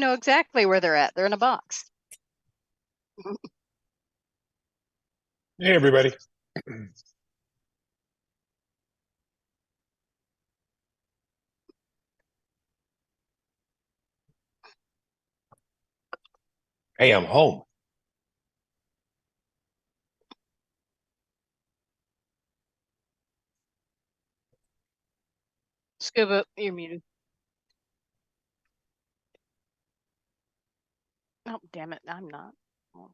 know exactly where they're at. They're in a box. Hey, everybody. Hey, I'm home. Scuba, you're muted. Oh, damn it. I'm not. Oh.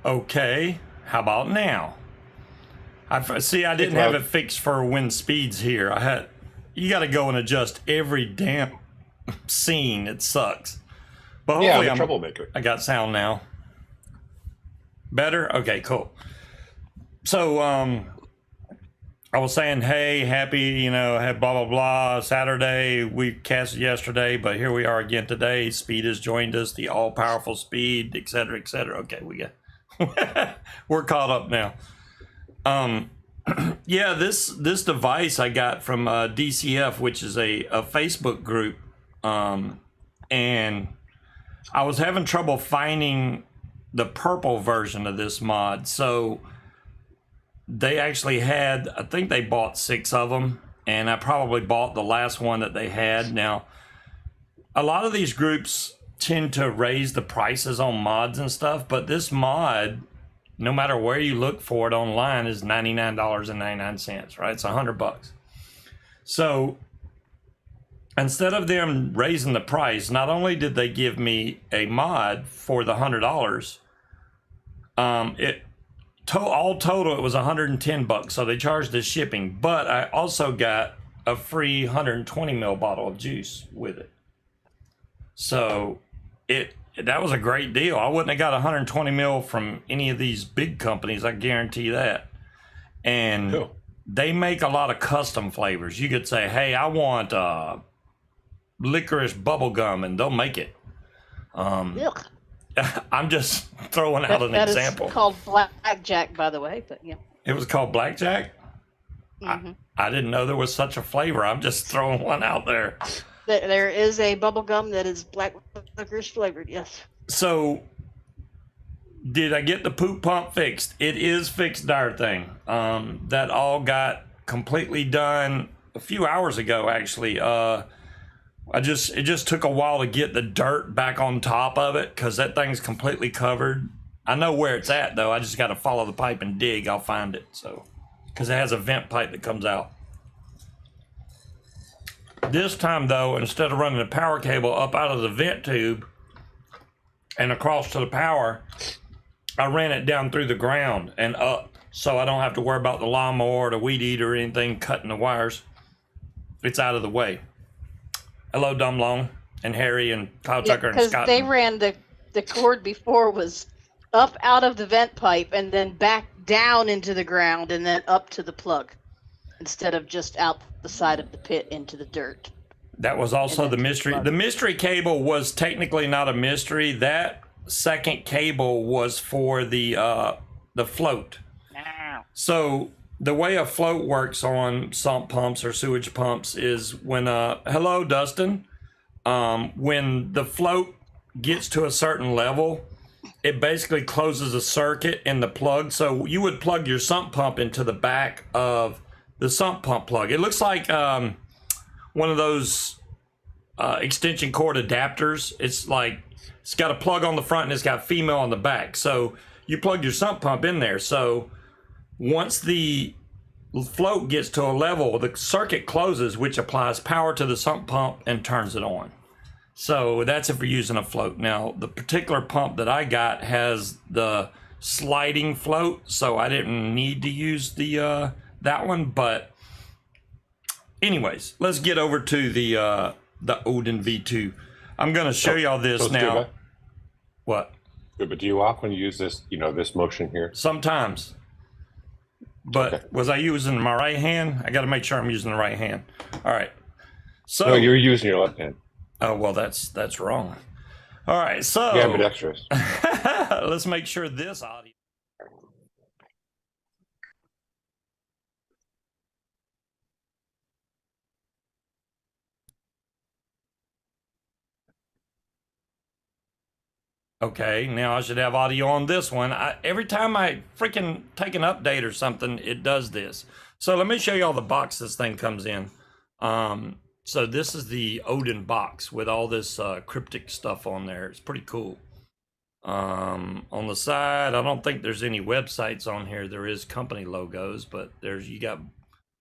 Okay, how about now? I didn't have it fixed for wind speeds here. You got to go and adjust every damn scene. It sucks. But hopefully, I'm a troublemaker. I got sound now. Better? Okay, cool. So, I was saying, hey, happy, had blah, blah, blah, Saturday, we casted yesterday, but here we are again today. Speed has joined us, the all-powerful Speed, et cetera, et cetera. Okay, we're caught up now. Yeah, this device I got from DCF, which is a Facebook group, and I was having trouble finding the purple version of this mod, so they actually had, I think they bought 6 of them, and I probably bought the last one that they had. Now, a lot of these groups tend to raise the prices on mods and stuff, but this mod, no matter where you look for it online, is $99.99, right? It's $100. So instead of them raising the price, not only did they give me a mod for the $100, all total it was $110, so they charged the shipping, but I also got a free 120 ml bottle of juice with it. So that was a great deal. I wouldn't have got 120 ml from any of these big companies, I guarantee that. And cool. They make a lot of custom flavors. You could say, hey, I want licorice bubble gum, and they'll make it. I'm just throwing out an example. That is called blackjack, by the way, but yeah. It was called blackjack? Mm-hmm. I didn't know there was such a flavor. I'm just throwing one out there. There is a bubble gum that is black licorice flavored, yes. So, did I get the poop pump fixed? It is fixed, dire thing. That all got completely done a few hours ago, actually. It just took a while to get the dirt back on top of it because that thing's completely covered. I know where it's at, though. I just got to follow the pipe and dig. I'll find it. So, because it has a vent pipe that comes out. This time, though, instead of running the power cable up out of the vent tube and across to the power, I ran it down through the ground and up, so I don't have to worry about the lawnmower or the weed eater or anything cutting the wires. It's out of the way. Hello, Dumb Long and Harry and Kyle Tucker and Scott. Because they ran the cord before was up out of the vent pipe and then back down into the ground and then up to the plug instead of just out the side of the pit into the dirt. That was also the mystery. The mystery cable was technically not a mystery. That second cable was for the float. So the way a float works on sump pumps or sewage pumps is when hello Dustin, when the float gets to a certain level, it basically closes a circuit in the plug. So you would plug your sump pump into the back of the sump pump plug. It looks like one of those extension cord adapters. It's got a plug on the front and it's got female on the back. So you plug your sump pump in there. So once the float gets to a level, the circuit closes, which applies power to the sump pump and turns it on. So that's if you're using a float. Now, the particular pump that I got has the sliding float, so I didn't need to use the that one. But anyways, let's get over to the Odin V2. I'm going to show y'all this now. What? But do you often use this, this motion here? Sometimes. But okay. Was I using my right hand? I got to make sure I'm using the right hand. All right. So no, you're using your left hand. Oh, well, that's wrong. All right. So yeah, but extras. Let's make sure this audio. Okay, now I should have audio on this one. Every time I freaking take an update or something, it does this. So let me show you all the box this thing comes in. So this is the Odin box with all this cryptic stuff on there. It's pretty cool. On the side, I don't think there's any websites on here. There is company logos, but you got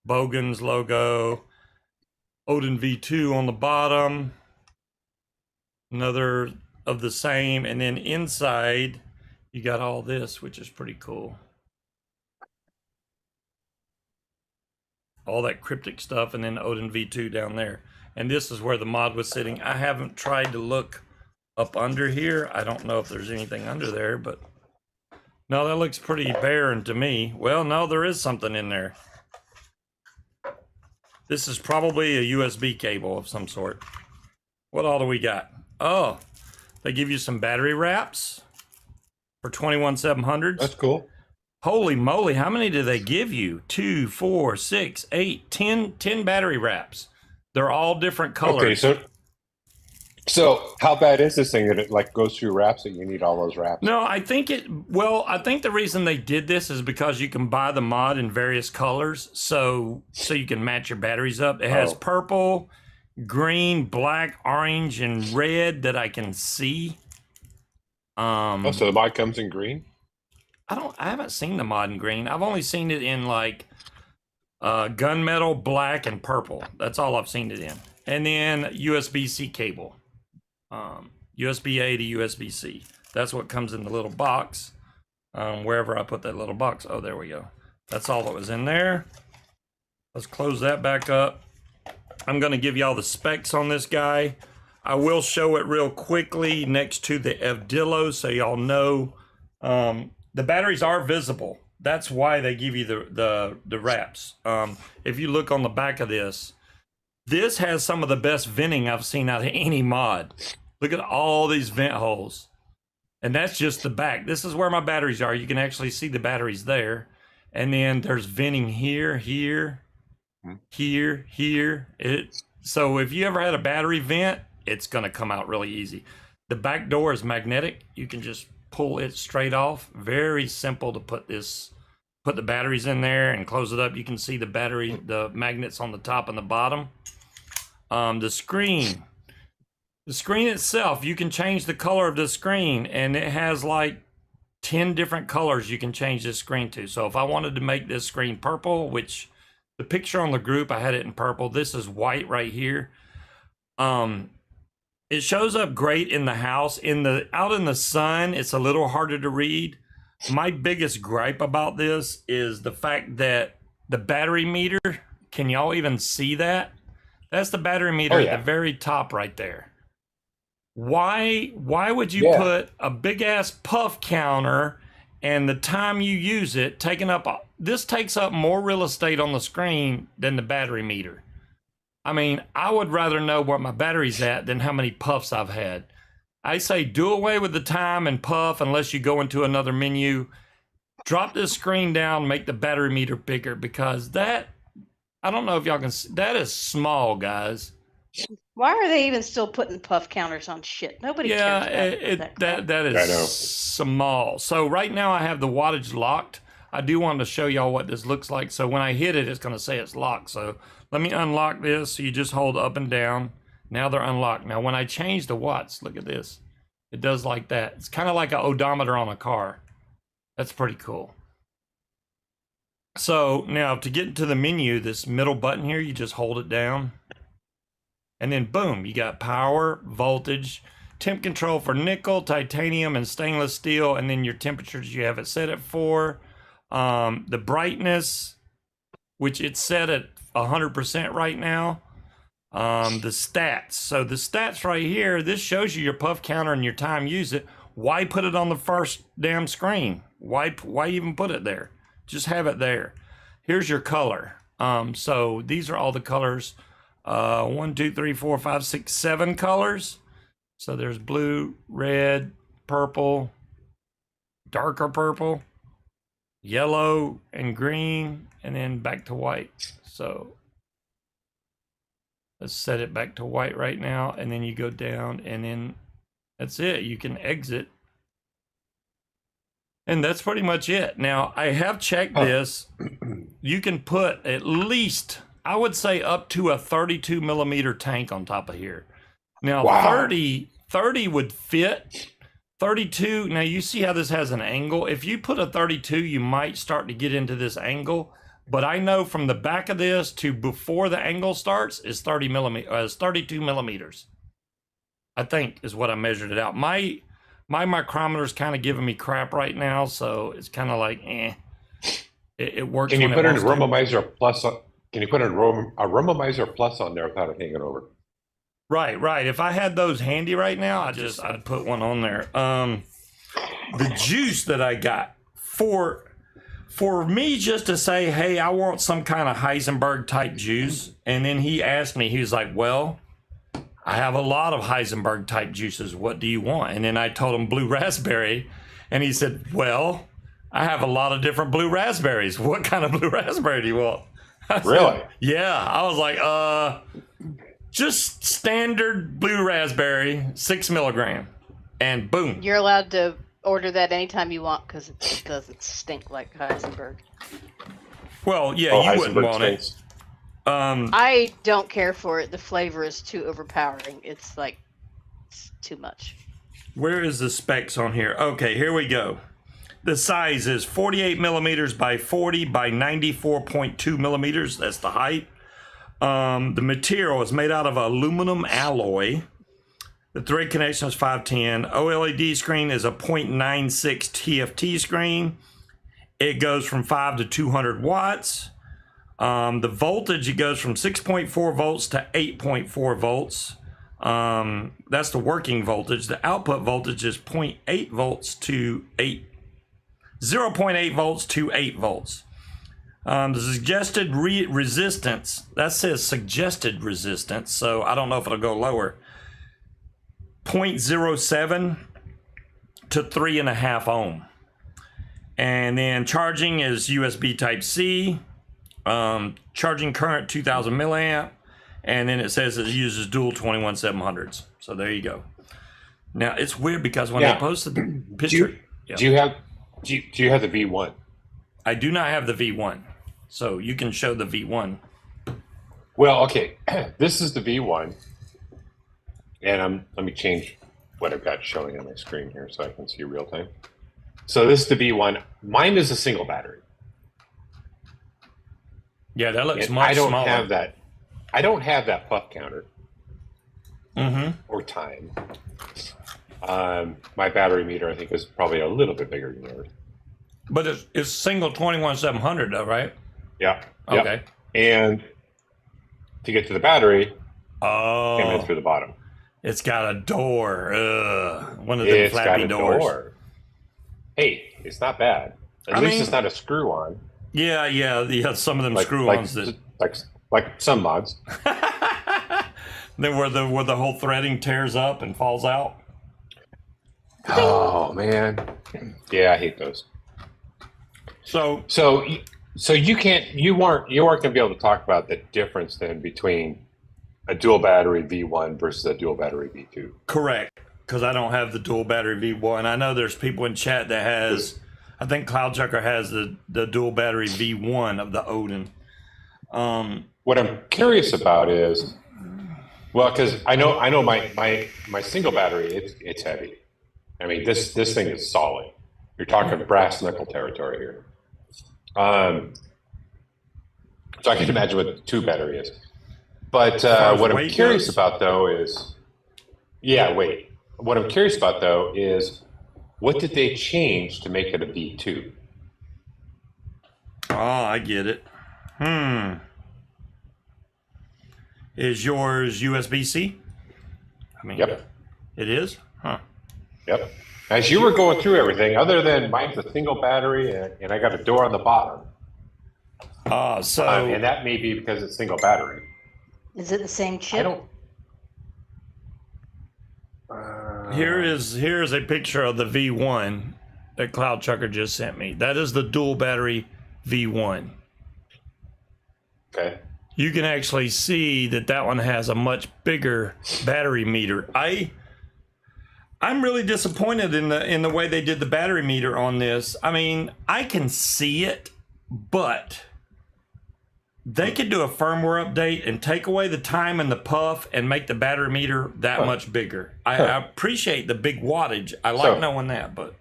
Bogan's logo, Odin V2 on the bottom, another of the same, and then inside you got all this, which is pretty cool. All that cryptic stuff, and then Odin V2 down there. And this is where the mod was sitting. I haven't tried to look up under here. I don't know if there's anything under there, but no, that looks pretty barren to me. Well, no, there is something in there. This is probably a USB cable of some sort. What all do we got? Oh, they give you some battery wraps for 21700s. That's cool. Holy moly, how many do they give you? 2, 4, 6, 8, 10 battery wraps. They're all different colors. Okay, so how bad is this thing that it like goes through wraps that you need all those wraps? No, I think the reason they did this is because you can buy the mod in various colors, so you can match your batteries up. It has purple, green, black, orange, and red that I can see. So the mod comes in green? I haven't seen the mod in green. I've only seen it in like gunmetal, black, and purple. That's all I've seen it in. And then USB-C cable. USB-A to USB-C. That's what comes in the little box. Wherever I put that little box. Oh, there we go. That's all that was in there. Let's close that back up. I'm going to give you all the specs on this guy. I will show it real quickly next to the Evdillo so y'all know. The batteries are visible. That's why they give you the wraps. If you look on the back of this has some of the best venting I've seen out of any mod. Look at all these vent holes. And that's just the back. This is where my batteries are. You can actually see the batteries there. And then there's venting here, here, here, here. So if you ever had a battery vent, it's going to come out really easy. The back door is magnetic. You can just pull it straight off. Very simple to put the batteries in there and close it up. You can see the magnets on the top and the bottom. The screen itself, you can change the color of the screen, and it has like 10 different colors you can change this screen to. So if I wanted to make this screen purple, which the picture on the group, I had it in purple. This is white right here. It shows up great in the house. Out in the sun, it's a little harder to read. My biggest gripe about this is the fact that the battery meter, can y'all even see that? That's the battery meter at the very top right there. Why would you put a big ass puff counter and the time you use it this takes up more real estate on the screen than the battery meter. I mean, I would rather know what my battery's at than how many puffs I've had. I say do away with the time and puff unless you go into another menu. Drop this screen down, make the battery meter bigger, because I don't know if y'all can see, that is small, guys. Why are they even still putting puff counters on shit? Nobody cares about that is small. So right now I have the wattage locked. I do want to show y'all what this looks like. So when I hit it, it's going to say it's locked. So let me unlock this. So you just hold up and down. Now they're unlocked. Now when I change the watts, look at this. It does like that. It's kind of like an odometer on a car. That's pretty cool. So now to get into the menu, this middle button here, you just hold it down. And then boom, you got power, voltage, temp control for nickel, titanium, and stainless steel. And then your temperatures you have it set at 4. The brightness, which it's set at 100% right now. The stats. So the stats right here, this shows you your puff counter and your time used it. Why put it on the first damn screen? Why even put it there? Just have it there. Here's your color. So these are all the colors. 1, 2, 3, 4, 5, 6, 7 colors. So there's blue, red, purple, darker purple, yellow, and green, and then back to white. So let's set it back to white right now, and then you go down, and then that's it. You can exit. And that's pretty much it. Now, I have checked this. You can put at least, I would say, up to a 32 millimeter tank on top of here. Now, Wow. 30 would fit. 32, now you see how this has an angle. If you put a 32, you might start to get into this angle. But I know from the back of this to before the angle starts is 32 millimeters. I think is what I measured it out. My micrometer's kind of giving me crap right now, so it's kind of like, It works. Can you when put it a wants to. rumomizer plus on? Can you put a rumomizer plus on there without it hanging over? Right. If I had those handy right now, I'd put one on there. The juice that I got for me just to say, hey, I want some kind of Heisenberg type juice, and then he asked me, he was like, well, I have a lot of Heisenberg type juices. What do you want? And then I told him blue raspberry, and he said, well, I have a lot of different blue raspberries. What kind of blue raspberry do you want? I said, Really? yeah. I was like, just standard blue raspberry, 6 milligram, and boom. You're allowed to order that anytime you want because it doesn't stink like Heisenberg. Well, yeah, Oh, you wouldn't Heisenberg want it. stinks. I don't care for it. The flavor is too overpowering. It's too much. Where is the specs on here? Okay, here we go. The size is 48 millimeters by 40 by 94.2 millimeters. That's the height. The material is made out of aluminum alloy. The thread connection is 510. OLED screen is a 0.96 TFT screen. It goes from 5 to 200 watts. The voltage, it goes from 6.4 volts to 8.4 volts. That's the working voltage. The output voltage is 0.8 volts to 0.8 volts to 8 volts. The suggested resistance, that says suggested resistance, so I don't know if it'll go lower. 0.07 to 3.5 ohm. And then charging is USB type C. Charging current 2000 milliamp. And then it says it uses dual 21700s. So there you go. Now it's weird because when I posted the picture, Do you have the V1? I do not have the V1. So you can show the V1. Well, okay. This is the V1, and let me change what I've got showing on my screen here so I can see real time. So this is the V1. Mine is a single battery. Yeah, that looks And much I don't smaller. have that. I don't have that puff counter Mm-hmm. or time. My battery meter, I think, is probably a little bit bigger than yours. But it's single 21700 though, right? Yeah. Okay. And to get to the battery, came in Oh, through the bottom. it's got a door. One of them It's got flappy a doors. door. Hey, it's not bad. At I least mean- it's not a screw on. Yeah. Some of them screw-ons that. Like some mods. Then where the whole threading tears up and falls out. Oh man, yeah, I hate those. So So you weren't gonna be able to talk about the difference then between a dual battery V1 versus a dual battery V2. correct, because I don't have the dual battery V1. I know there's people in chat that has. I think Cloudchucker has the dual battery V1 of the Odin. What I'm curious about is, well, because I know my single battery, it's heavy. I mean, this thing is solid. You're talking brass knuckle territory here. So I can imagine what the 2 battery is. But what I'm curious about though is, what I'm curious about though is, what did they change to make it a V2? Oh, I get it. Is yours USB-C? I mean, Yep. It is? Huh. Yep. As you were going through everything, other than mine's a single battery and I got a door on the bottom, So and that may be because it's single battery. Is it the same chip? I don't. here is a picture of the V1 that Cloudchucker just sent me. That is the dual battery V1. Okay. You can actually see that one has a much bigger battery meter. I'm really disappointed in the way they did the battery meter on this. I mean, I can see it, but they could do a firmware update and take away the time and the puff and make the battery meter that much bigger. I appreciate the big wattage. I like knowing that, but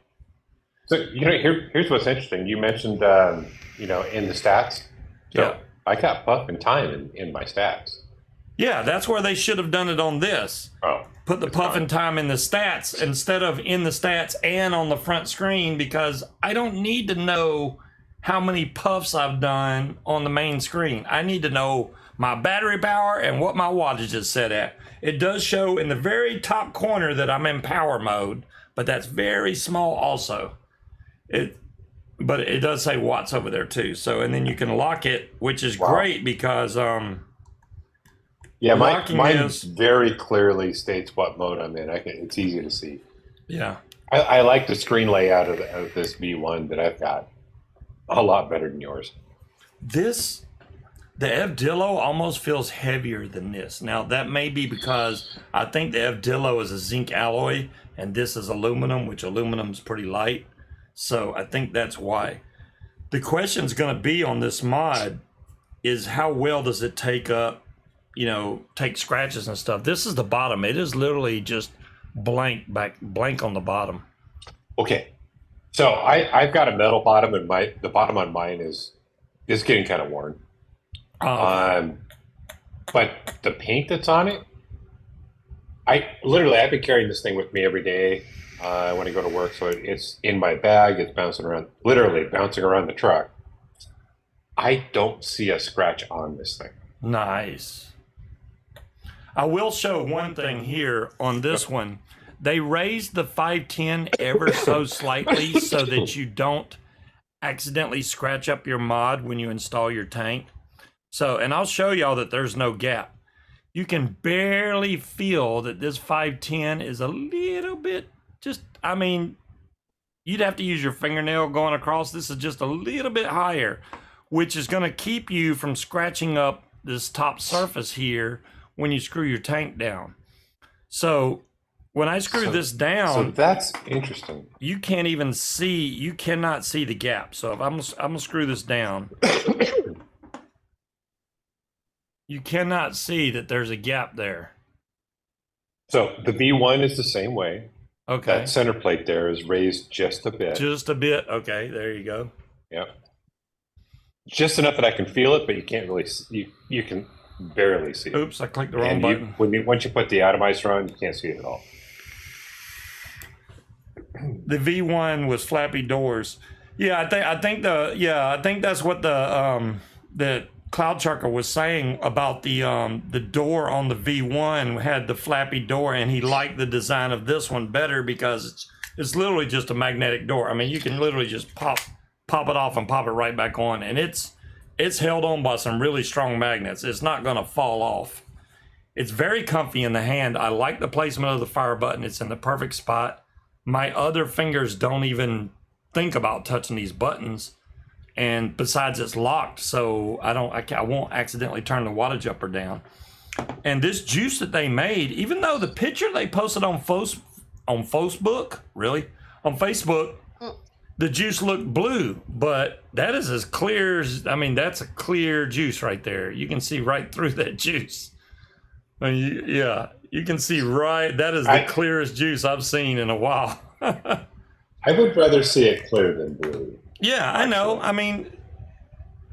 so here's what's interesting. You mentioned in the stats. So yeah, I got puff and time in my stats. yeah, that's where they should have done it on this. Oh, put the puff and time in the stats instead of in the stats and on the front screen, because I don't need to know how many puffs I've done on the main screen. I need to know my battery power and what my wattage is set at. It does show in the very top corner that I'm in power mode, but that's very small also. But it does say watts over there too. So, and then you can lock it, which is great because yeah, mine very clearly states what mode I'm in. It's easy to see. Yeah, I like the screen layout of this V1 that I've got. A lot better than yours. The Evdillo almost feels heavier than this. Now, that may be because I think the Evdillo is a zinc alloy and this is aluminum, which aluminum's pretty light. So I think that's why. The question's going to be on this mod is how well does it take up, take scratches and stuff. This is the bottom. It is literally just blank on the bottom. Okay. So I've got a metal bottom, and the bottom on mine is getting kind of worn. But the paint that's on it, I've been carrying this thing with me every day when I go to work. So it's in my bag. It's bouncing around the truck. I don't see a scratch on this thing. Nice. I will show one thing here on this one. They raised the 510 ever so slightly so that you don't accidentally scratch up your mod when you install your tank. So, and I'll show y'all that there's no gap. You can barely feel that this 510 is a little bit you'd have to use your fingernail going across. This is just a little bit higher, which is going to keep you from scratching up this top surface here when you screw your tank down. So when I screw this down, so that's interesting. You cannot see the gap. So if I'm gonna screw this down, you cannot see that there's a gap there. So the V1 is the same way. Okay. That center plate there is raised just a bit. Just a bit. Okay, there you go. Yep. Just enough that I can feel it, but you can't really see. You can barely see it. Oops, I clicked the wrong button. Once you put the atomizer on, you can't see it at all. The V1 was flappy doors. Yeah, I think that's what the Cloud Trucker was saying about the door on the V1 had the flappy door, and he liked the design of this one better because it's literally just a magnetic door. I mean, you can literally just pop it off and pop it right back on, and it's held on by some really strong magnets. It's not going to fall off. It's very comfy in the hand. I like the placement of the fire button. It's in the perfect spot. My other fingers don't even think about touching these buttons. And besides, it's locked, so I won't accidentally turn the wattage up or down. And this juice that they made, even though the picture they posted on Facebook, the juice looked blue, but that is as clear as, that's a clear juice right there. You can see right through that juice. You can see that is the clearest juice I've seen in a while. I would rather see it clear than blue. Yeah, I know.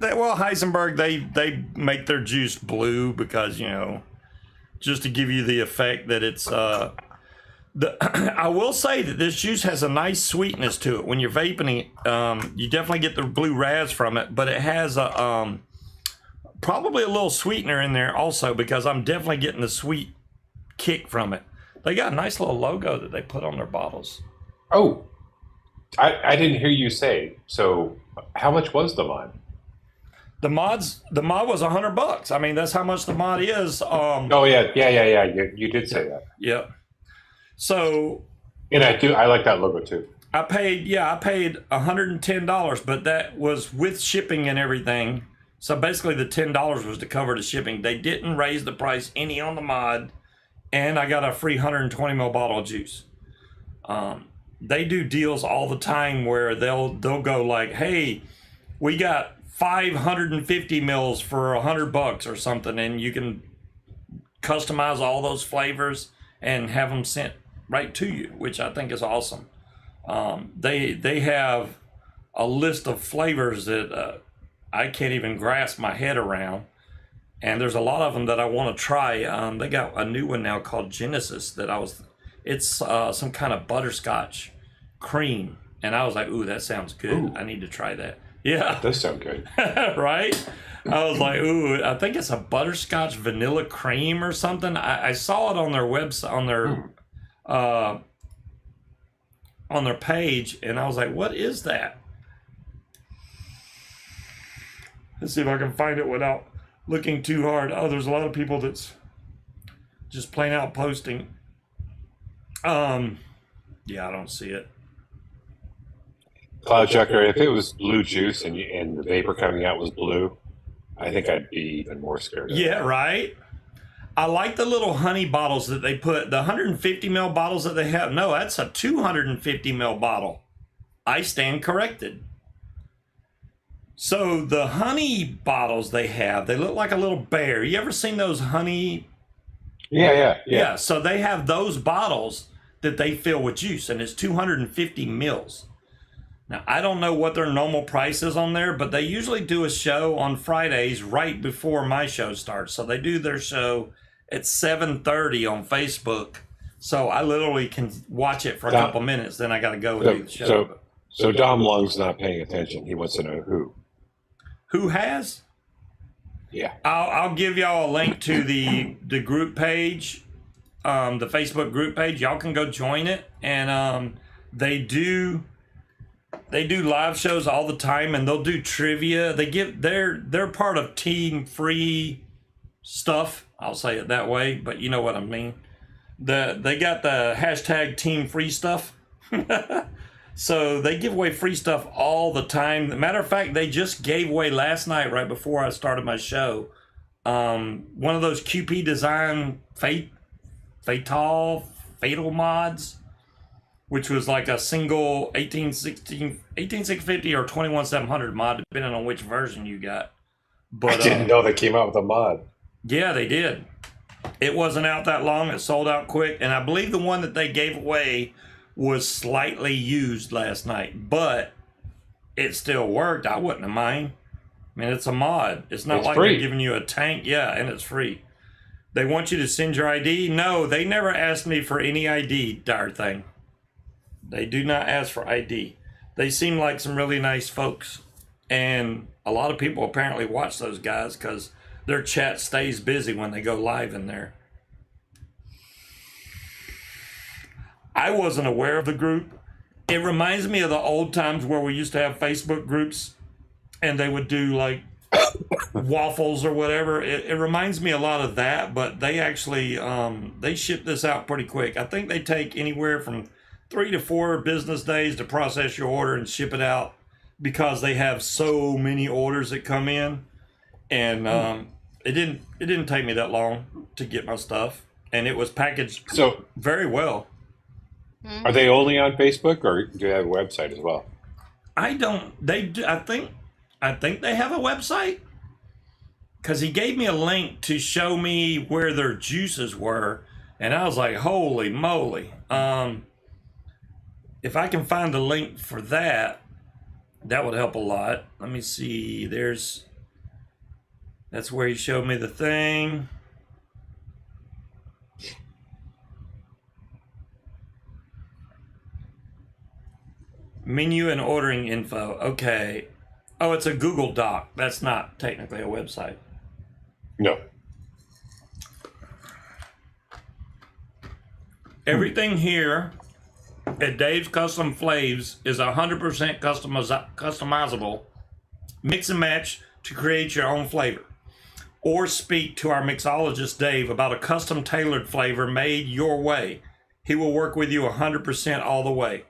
Heisenberg, they make their juice blue because, just to give you the effect that it's, I will say that this juice has a nice sweetness to it. When you're vaping it, you definitely get the blue Razz from it, but it has a, probably a little sweetener in there also because I'm definitely getting the sweet kick from it. They got a nice little logo that they put on their bottles. Oh, I didn't hear you say. So how much was the mod? The mod was $100. That's how much the mod is. Oh yeah. You did say that. Yeah. So. And I like that logo too. I paid $110, but that was with shipping and everything. So basically the $10 was to cover the shipping. They didn't raise the price any on the mod, and I got a free 120 ml bottle of juice. They do deals all the time where they'll go like, hey, we got 550 mils for $100 or something, and you can customize all those flavors and have them sent right to you, which I think is awesome. They have a list of flavors that I can't even grasp my head around, and there's a lot of them that I want to try. They got a new one now called Genesis it's some kind of butterscotch cream, and I was like, ooh, that sounds good. Ooh. I need to try that. Yeah, that does sound good. Right? I was like, ooh, I think it's a butterscotch vanilla cream or something. I saw it on their website, on their page, and I was like, what is that? Let's see if I can find it without looking too hard. Oh, there's a lot of people that's just plain out posting. Yeah, I don't see it. Cloud Chucker, if it was blue juice and the vapor coming out was blue, I think I'd be even more scared of Yeah, that. right? I like the little honey bottles that they put, the 150 ml bottles that they have. No, that's a 250 ml bottle. I stand corrected. So the honey bottles they have, they look like a little bear. You ever seen those honey? Yeah. So they have those bottles that they fill with juice, and it's 250 mils. Now, I don't know what their normal price is on there, but they usually do a show on Fridays right before my show starts. So they do their show at 7:30 on Facebook. So I literally can watch it for a couple minutes, then I got to go and do the show. So Dom Lung's not paying attention. He wants to know who. Who has? Yeah. I'll give y'all a link to the group page, the Facebook group page. Y'all can go join it, and they do live shows all the time, and they'll do trivia. They're part of Team Free stuff. I'll say it that way, but you know what I mean. They got the hashtag Team Free stuff. So they give away free stuff all the time. Matter of fact, they just gave away last night, right before I started my show, one of those QP design fatal mods, which was like a single 18650 or 21700 mod, depending on which version you got. But I didn't know they came out with a mod. Yeah, they did. It wasn't out that long. It sold out quick, and I believe the one that they gave away was slightly used last night, but it still worked. I wouldn't have mind. I mean, it's a mod. It's not like they're giving you a tank. Yeah, and it's free. They want you to send your ID. No, they never asked me for any ID, darn thing. They do not ask for ID. They seem like some really nice folks, and a lot of people apparently watch those guys because their chat stays busy when they go live in there. I wasn't aware of the group. It reminds me of the old times where we used to have Facebook groups and they would do like waffles or whatever. It reminds me a lot of that, but they actually, they ship this out pretty quick. I think they take anywhere from 3 to 4 business days to process your order and ship it out because they have so many orders that come in. And it didn't take me that long to get my stuff, and it was packaged very well. Are they only on Facebook, or do they have a website as well? I don't. They do. I think they have a website because he gave me a link to show me where their juices were, and I was like, "Holy moly!" If I can find a link for that, that would help a lot. Let me see. That's where he showed me the thing. Menu and ordering info. Okay. Oh, it's a Google Doc. That's not technically a website. No. Everything here at Dave's Custom Flaves is 100% customizable. Mix and match to create your own flavor. Or speak to our mixologist Dave about a custom tailored flavor made your way. He will work with you 100% all the way.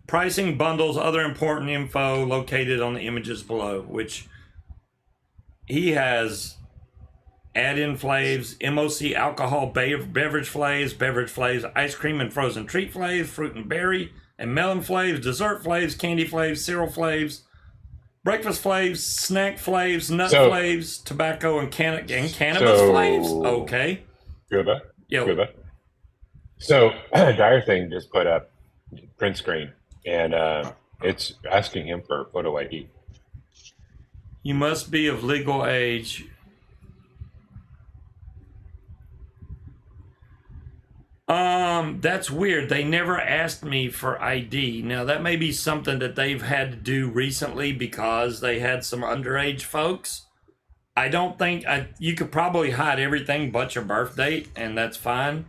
Pricing, bundles, other important info located on the images below, which he has add-in flavors, MOC alcohol beverage flavors, ice cream and frozen treat flavors, fruit and berry and melon flavors, dessert flavors, candy flavors, cereal flavors, breakfast flavors, snack flavors, nut flavors, tobacco and cannabis flavors. Okay. Scuba. Yo. Scuba. So Dire Thing just put up print screen, and it's asking him for a photo ID. You must be of legal age. That's weird. They never asked me for ID. Now that may be something that they've had to do recently because they had some underage folks. I don't think you could probably hide everything but your birth date, and that's fine.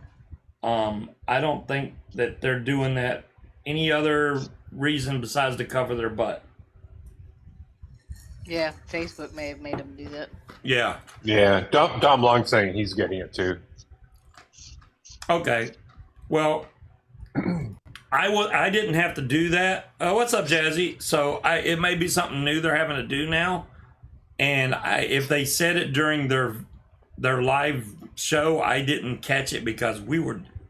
I don't think that they're doing that any other reason besides to cover their butt. Yeah, Facebook may have made them do that. Yeah. Yeah, Dom Long saying he's getting it too. Okay. Well, I didn't have to do that. What's up, Jazzy? So it may be something new they're having to do now, and if they said it during their live show, I didn't catch it because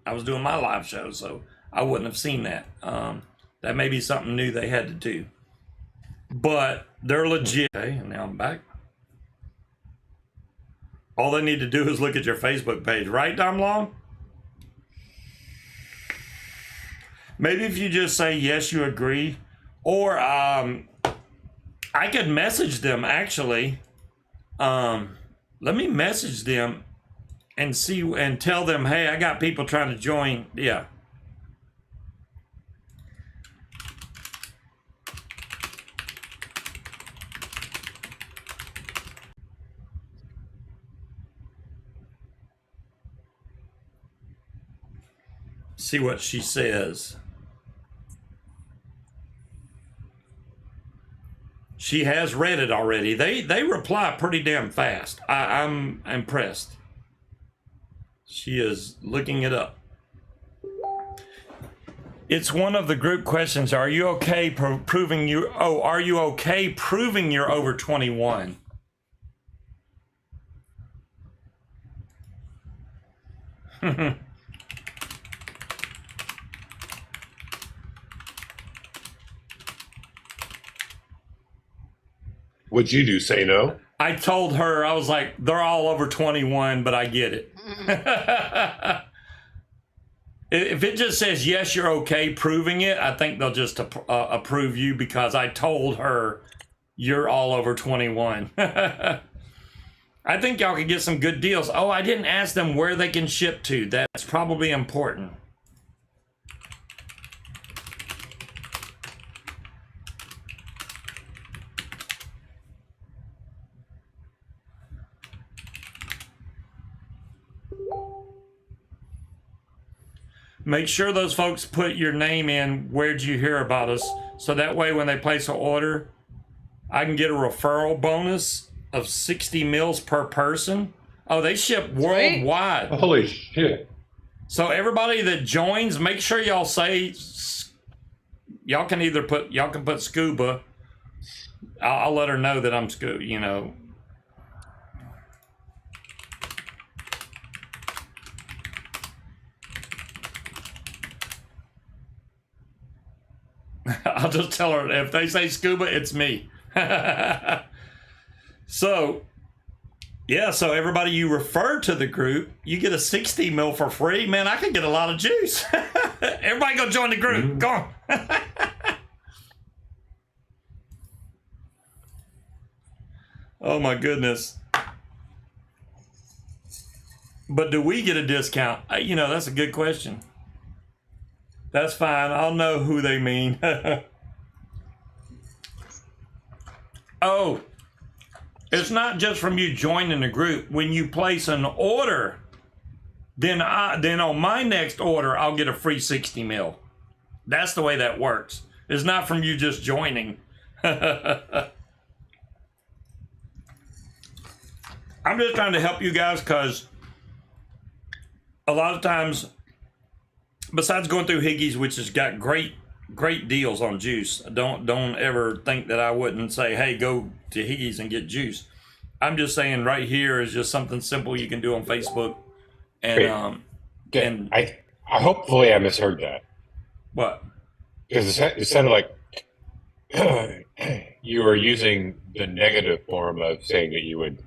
I was doing my live show, so I wouldn't have seen that. That may be something new they had to do, but they're legit. Okay, and now I'm back. All they need to do is look at your Facebook page, right, Dom Long? Maybe if you just say, yes, you agree. Or I could message them, actually. Let me message them and see and tell them, hey, I got people trying to join. Yeah. See what she says. She has read it already. They reply pretty damn fast. I'm impressed. She is looking it up. It's one of the group questions. Are you okay proving you? Oh, are you okay proving you're over 21? What'd you do? Say no? I told her, I was like, they're all over 21, but I get it. If it just says, yes, you're okay proving it, I think they'll just approve you because I told her you're all over 21. I think y'all could get some good deals. Oh, I didn't ask them where they can ship to. That's probably important. Make sure those folks put your name in, where'd you hear about us, so that way when they place an order, I can get a referral bonus of 60 mils per person. Oh, they ship worldwide. Holy shit. So everybody that joins, make sure y'all say, y'all can put Scuba. I'll let her know that I'm Scuba, you know. I'll just tell her if they say Scuba, it's me. So, yeah, so everybody you refer to the group, you get a 60 mil for free. Man, I can get a lot of juice. Everybody go join the group. Go on. Oh, my goodness. But do we get a discount? You know, that's a good question. That's fine. I'll know who they mean. Oh, it's not just from you joining the group. When you place an order, then on my next order, I'll get a free 60 mil. That's the way that works. It's not from you just joining. I'm just trying to help you guys because a lot of times, besides going through Higgy's, which has got great deals on juice, don't ever think that I wouldn't say, hey, go to Higgy's and get juice. I'm just saying right here is just something simple you can do on Facebook. And Great. I hopefully I misheard that. What? Because it sounded like you were using the negative form of saying that you would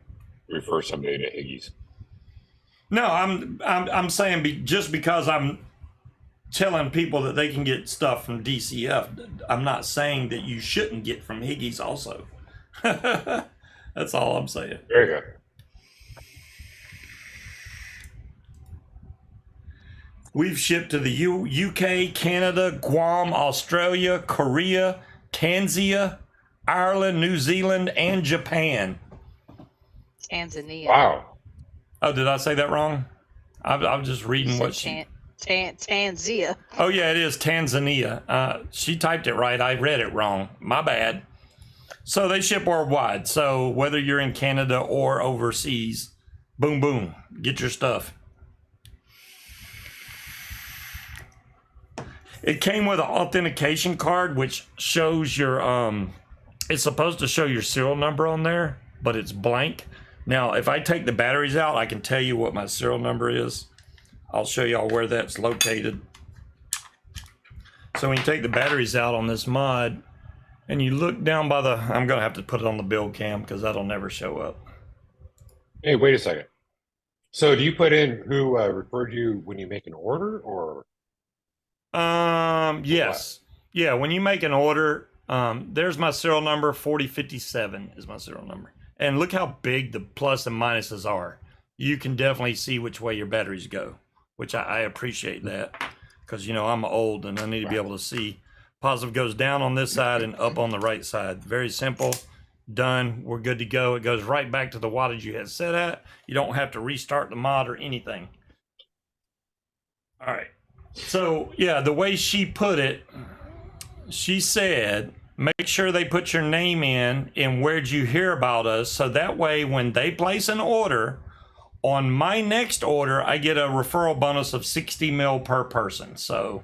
refer somebody to Higgy's. No, I'm saying just because I'm telling people that they can get stuff from DCF, I'm not saying that you shouldn't get from Higgy's also. That's all I'm saying. Very good. We've shipped to the UK, Canada, Guam, Australia, Korea, Tanzania, Ireland, New Zealand, and Japan. Tanzania. Wow. Oh, did I say that wrong? I'm just reading what she... Tanzania. Oh, yeah, it is Tanzania. She typed it right. I read it wrong. My bad. So they ship worldwide. So whether you're in Canada or overseas, boom, boom, get your stuff. It came with an authentication card, which shows your, it's supposed to show your serial number on there, but it's blank. Now, if I take the batteries out, I can tell you what my serial number is. I'll show y'all where that's located. So when you take the batteries out on this mod, and you look down by the, I'm going to have to put it on the build cam because that'll never show up. Hey, wait a second. So do you put in who referred you when you make an order, or? Yes. Yeah, when you make an order, there's my serial number, 4057 is my serial number. And look how big the plus and minuses are. You can definitely see which way your batteries go, which I appreciate that because, you know, I'm old and I need to be able to see. Positive goes down on this side and up on the right side. Very simple. Done. We're good to go. It goes right back to the wattage you had set at. You don't have to restart the mod or anything. All right. So, yeah, the way she put it, she said, make sure they put your name in and where'd you hear about us. So that way, when they place an order, on my next order, I get a referral bonus of 60 mil per person. So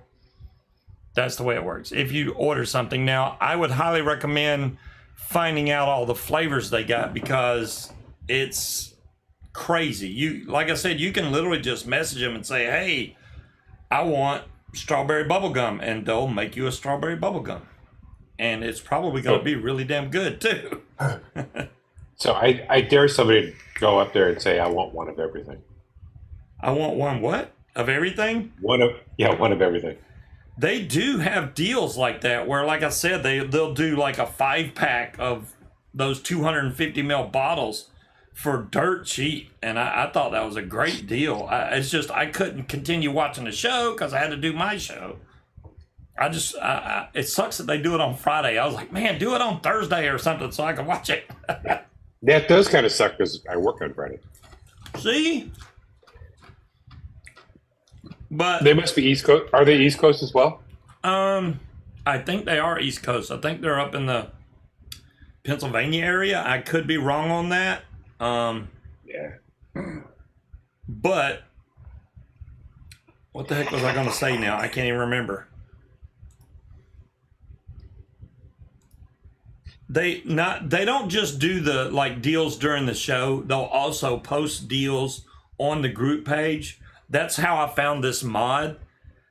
that's the way it works. If you order something now, I would highly recommend finding out all the flavors they got because it's crazy. You, like I said, you can literally just message them and say, hey, I want strawberry bubblegum, and they'll make you a strawberry bubblegum. And it's probably going to be really damn good, too. So I dare somebody to go up there and say, I want one of everything. I want one what? Of everything? One of everything. They do have deals like that where, like I said, they'll do like a 5-pack of those 250 ml bottles for dirt cheap, and I thought that was a great deal. It's just I couldn't continue watching the show because I had to do my show. It sucks that they do it on Friday. I was like, man, do it on Thursday or something so I can watch it. That does kind of suck because I work on Friday. See? But they must be East Coast. Are they East Coast as well? I think they are East Coast. I think they're up in the Pennsylvania area. I could be wrong on that. Yeah. But what the heck was I going to say now? I can't even remember. They don't just do the like deals during the show. They'll also post deals on the group page. That's how I found this mod.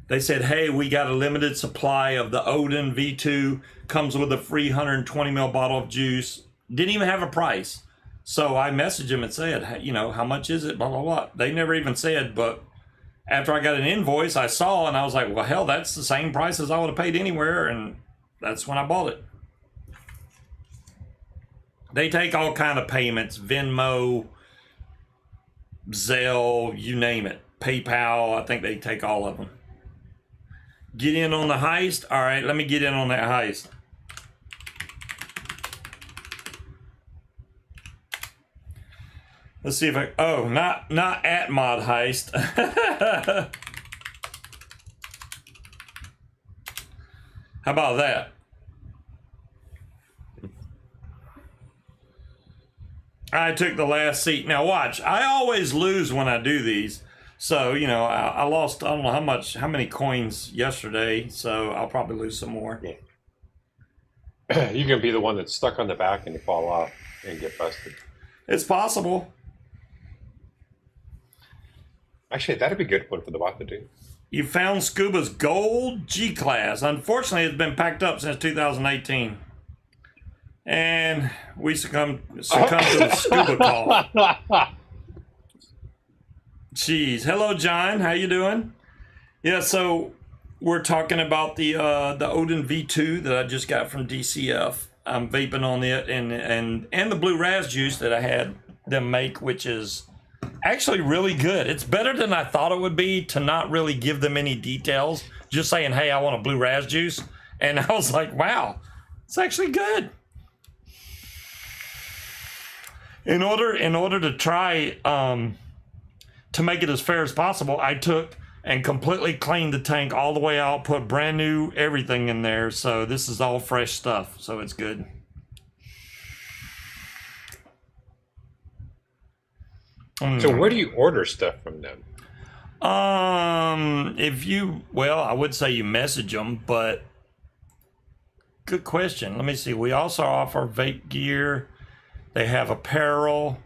They said, hey, we got a limited supply of the Odin V2. Comes with a free 120 ml bottle of juice. Didn't even have a price. So I messaged them and said, hey, you know, how much is it? Blah, blah, blah. They never even said, but after I got an invoice, I saw and I was like, well, hell, that's the same price as I would have paid anywhere. And that's when I bought it. They take all kind of payments, Venmo, Zelle, you name it. PayPal, I think they take all of them. Get in on the heist? All right, let me get in on that heist. Let's see if I, oh, not at mod heist. How about that? I took the last seat. Now watch, I always lose when I do these. So, you know, I lost, I don't know how many coins yesterday, so I'll probably lose some more. Yeah. You're going to be the one that's stuck on the back and you fall off and get busted. It's possible. Actually, that'd be a good one for the bot to do. You found Scuba's gold G-Class. Unfortunately, it's been packed up since 2018. And we succumbed to the Scuba call. Jeez. Hello, John. How you doing? Yeah, so we're talking about the Odin V2 that I just got from DCF. I'm vaping on it and the blue Razz juice that I had them make, which is actually really good. It's better than I thought it would be to not really give them any details. Just saying, hey, I want a blue Razz juice. And I was like, wow, it's actually good. In order to try to make it as fair as possible, I took and completely cleaned the tank all the way out, put brand new everything in there. So this is all fresh stuff, so it's good. So where do you order stuff from them? I would say you message them, but good question. Let me see. We also offer vape gear. They have apparel.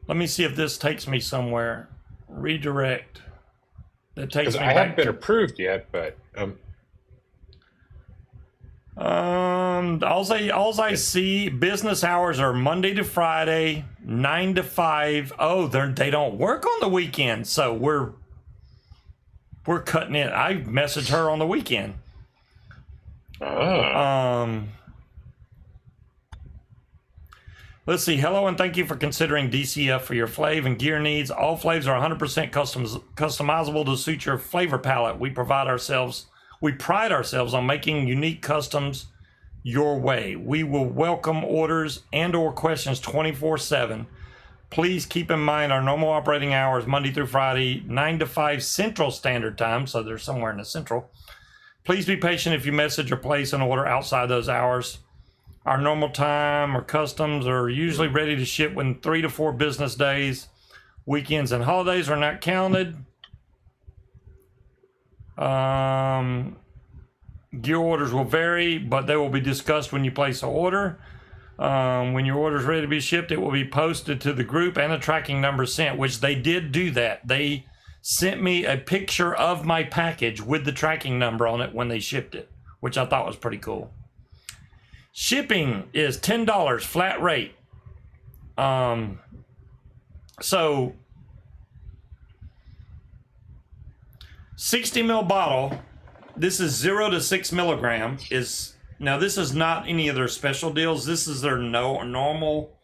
Let me see if this takes me somewhere. Redirect. That takes me I haven't been approved yet, but all I see, business hours are Monday to Friday, 9 to 5. Oh, they don't work on the weekend, so we're cutting it. I messaged her on the weekend. Let's see. Hello and thank you for considering DCF for your flav and gear needs. All flavs are 100% customizable to suit your flavor palette. We pride ourselves on making unique customs your way. We will welcome orders and or questions 24/7. Please keep in mind our normal operating hours Monday through Friday, 9 to 5 Central Standard Time, so they're somewhere in the Central. Please be patient if you message or place an order outside those hours. Our normal time or customs are usually ready to ship within 3 to 4 business days. Weekends and holidays are not counted. Gear orders will vary, but they will be discussed when you place an order. When your order is ready to be shipped, it will be posted to the group and a tracking number sent, which they did do that. They sent me a picture of my package with the tracking number on it when they shipped it, which I thought was pretty cool. Shipping is $10 flat rate. So 60 ml bottle. This is 0 to 6 milligram. Now this is not any of their special deals. This is their normal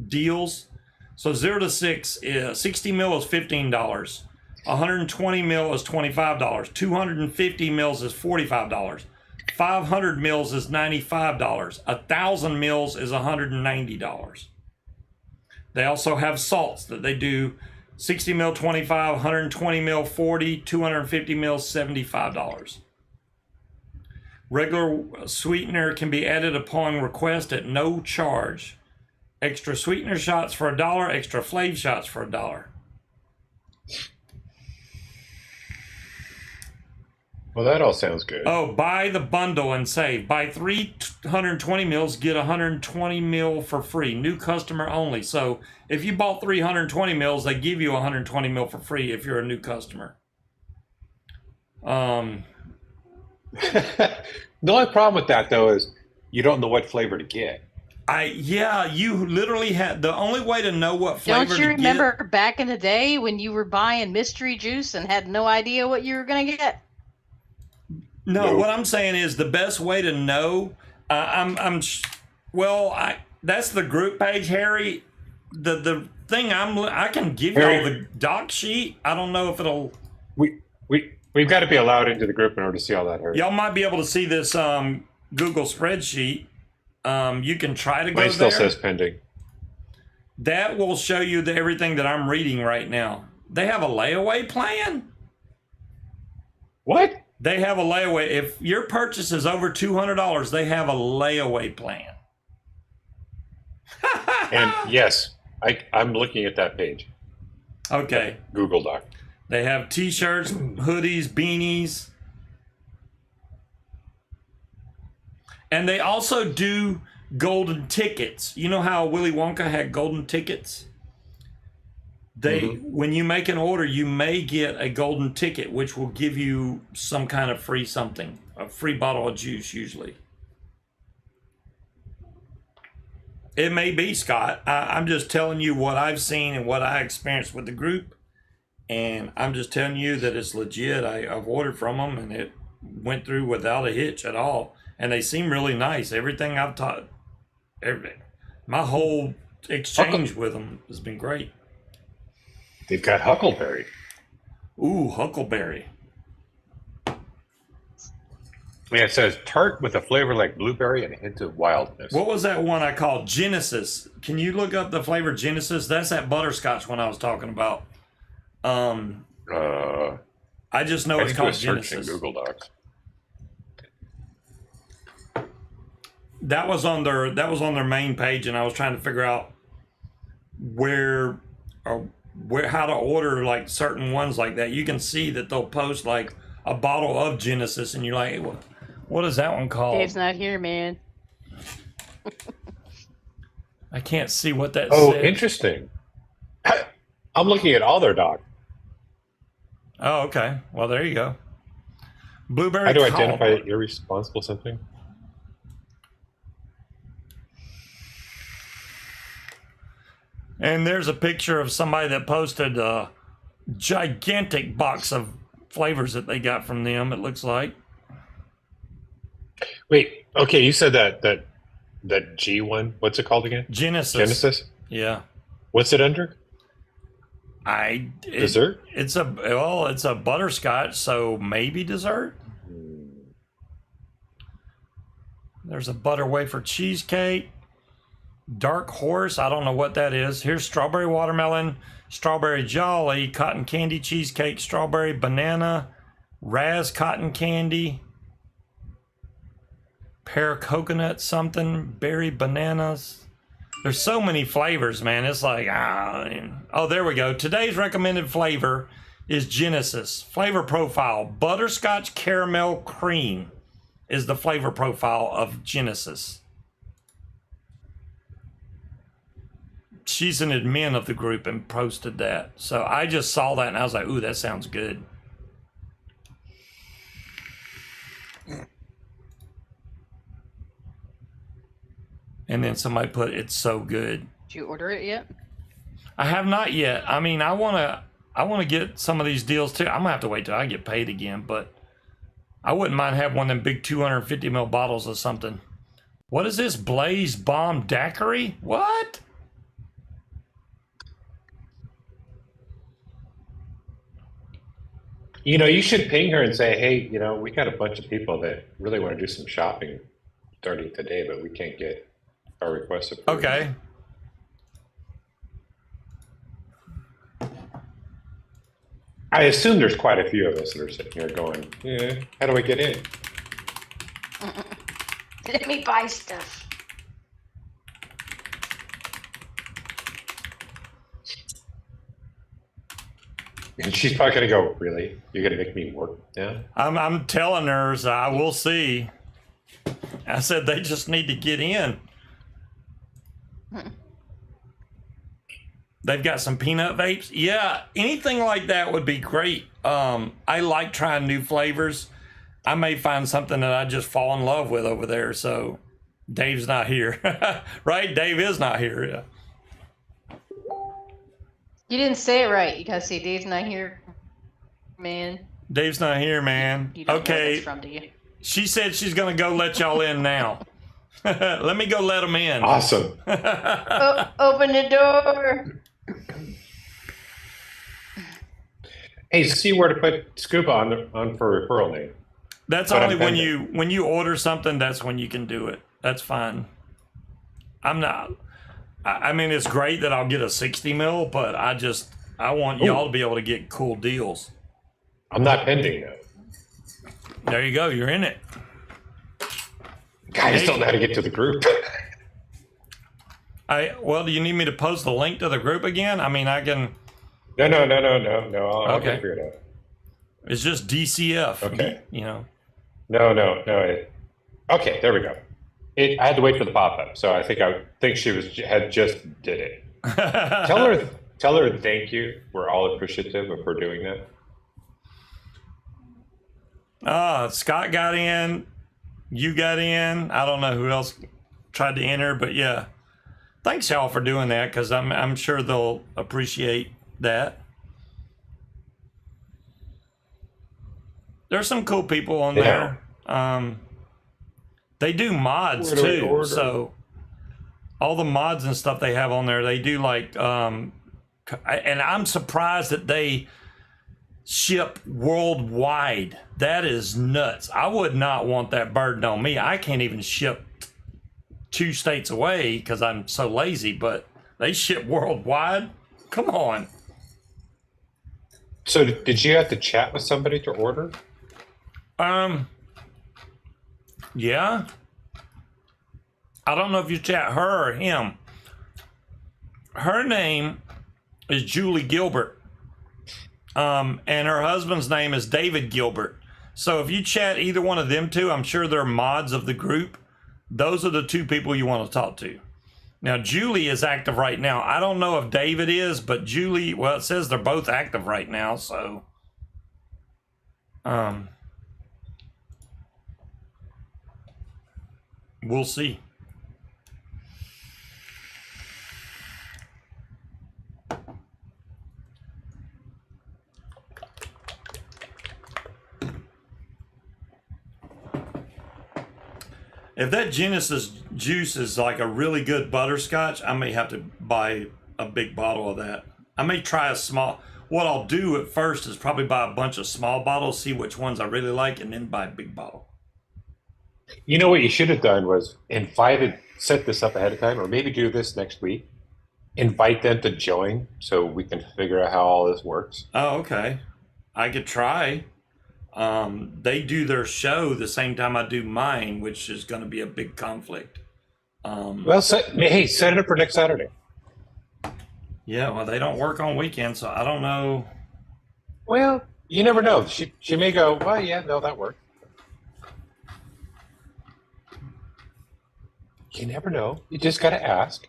deals. So 0 to 6 is 60 mil is $15. 120 mil is $25. 250 mils is $45. 500 mils is $95. 1,000 mils is $190. They also have salts that they do 60 mil 25, 120 mil 40, 250 mil $75. Regular sweetener can be added upon request at no charge. Extra sweetener shots for $1, extra flav shots for $1. Well, that all sounds good. Oh, buy the bundle and save. Buy 320 mils, get 120 mil for free. New customer only. So if you bought 320 mils, they give you 120 mil for free if you're a new customer. The only problem with that, though, is you don't know what flavor to get. You literally had the only way to know what flavor to get. Don't you remember back in the day when you were buying mystery juice and had no idea what you were going to get? No, what I'm saying is the best way to know. That's the group page, Harry. The thing I can give you all the doc sheet. I don't know if it'll. We've got to be allowed into the group in order to see all that, Harry. Y'all might be able to see this Google spreadsheet. You can try to go Mine still there. says pending. That will show you everything that I'm reading right now. They have a layaway plan. What? They have a layaway. If your purchase is over $200, they have a layaway plan. And yes, I'm looking at that page. Okay. Google Doc. They have t-shirts, hoodies, beanies. And they also do golden tickets. You know how Willy Wonka had golden tickets? When you make an order, you may get a golden ticket, which will give you some kind of free something, a free bottle of juice usually. It may be, Scott. I'm just telling you what I've seen and what I experienced with the group. And I'm just telling you that it's legit. I've ordered from them and it went through without a hitch at all. And they seem really nice. Everything I've taught, my whole exchange with them has been great. They've got Huckleberry. Ooh, Huckleberry. Yeah, it says tart with a flavor like blueberry and a hint of wildness. What was that one I called? Genesis. Can you look up the flavor Genesis? That's that butterscotch one I was talking about. I just know it's called Genesis. In Google Docs. That was on their main page, and I was trying to figure out where how to order like certain ones like that. You can see that they'll post like a bottle of Genesis, and you're like, hey, what is that one called? Dave's not here, man. I can't see what that Oh, says. interesting. I'm looking at all their docs. Oh, okay. Well, there you go. Blueberry. How do I identify irresponsible something? And there's a picture of somebody that posted a gigantic box of flavors that they got from them, it looks like. Wait, okay, you said that G one. What's it called again? Genesis. Genesis? Yeah. What's it under? Dessert? It's a butterscotch, so maybe dessert. There's a butter wafer cheesecake. Dark Horse, I don't know what that is. Here's strawberry watermelon, strawberry jolly, cotton candy cheesecake, strawberry banana, Razz cotton candy, pear coconut something, berry bananas. There's so many flavors, man. It's like, oh, there we go. Today's recommended flavor is Genesis. Flavor profile, butterscotch caramel cream is the flavor profile of Genesis. She's an admin of the group and posted that. So I just saw that and I was like, ooh, that sounds good. And then somebody put, it's so good. Did you order it yet? I have not yet. I mean, I want to get some of these deals too. I'm gonna have to wait till I get paid again, but I wouldn't mind having one of them big 250 ml bottles of something. What is this? Blaze Bomb Daiquiri? What? You know, you should ping her and say, hey, you know, we got a bunch of people that really want to do some shopping starting today, but we can't get our requests approved. Okay. I assume there's quite a few of us that are sitting here going, yeah, how do I get in? Let me buy stuff. And she's probably going to go, really? You're going to make me work now? I'm telling her, so I will see. I said they just need to get in. They've got some peanut vapes. Yeah, anything like that would be great. I like trying new flavors. I may find something that I just fall in love with over there. So Dave's not here. Right? Dave is not here. Yeah. You didn't say it right. You gotta say Dave's not here, man. Dave's not here, man. You don't know Okay. what's from, do you? She said she's going to go let y'all in now. Let me go let them in. Awesome. Open the door. Hey, see where to put Scuba on for referral name. That's But only I'm when you order something, that's when you can do it. That's fine. I'm not. I mean, it's great that I'll get a 60 mil, but I want y'all to be able to get cool deals. I'm not pending though. There you go. You're in it. I just don't know how to get to the group. Well, do you need me to post the link to the group again? I mean, I can. No. I'll Okay. figure it out. It's just DCF. Okay. You know. No. Okay, there we go. I had to wait for the pop-up, so I think she had just did it. Tell her thank you. We're all appreciative of her doing that. Scott got in. You got in. I don't know who else tried to enter, but yeah. Thanks y'all for doing that, because I'm sure they'll appreciate that. There's some cool people on there. They do mods too, so all the mods and stuff they have on there, they do like, and I'm surprised that they ship worldwide. That is nuts. I would not want that burden on me. I can't even ship 2 states away because I'm so lazy, but they ship worldwide. Come on. So did you have to chat with somebody to order? Yeah. I don't know if you chat her or him. Her name is Julie Gilbert. And her husband's name is David Gilbert. So if you chat either one of them two, I'm sure they're mods of the group. Those are the 2 people you want to talk to. Now, Julie is active right now. I don't know if David is, but Julie, well, it says they're both active right now, so we'll see. If that Genesis juice is like a really good butterscotch, I may have to buy a big bottle of that. I may try a small. What I'll do at first is probably buy a bunch of small bottles, see which ones I really like, and then buy a big bottle. You know what you should have done was set this up ahead of time, or maybe do this next week. Invite them to join so we can figure out how all this works. Oh, okay. I could try. They do their show the same time I do mine, which is going to be a big conflict. Well, set it up for next Saturday. Yeah, well, they don't work on weekends, so I don't know. Well, you never know. She may go, well, yeah, no, that worked. You never know. You just got to ask.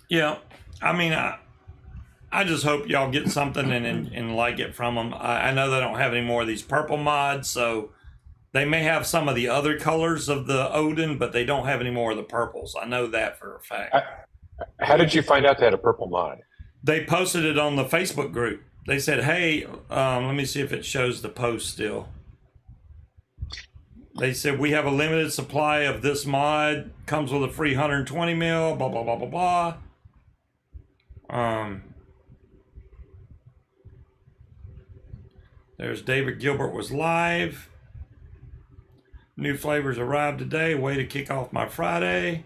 Yeah, I mean, I just hope y'all get something and like it from them. I know they don't have any more of these purple mods, so they may have some of the other colors of the Odin, but they don't have any more of the purples. I know that for a fact. How did you find out they had a purple mod? They posted it on the Facebook group. They said, hey, let me see if it shows the post still. They said, we have a limited supply of this mod, comes with a free 120 mil, blah, blah, blah, blah, blah. There's David Gilbert was live. New flavors arrived today. Way to kick off my Friday.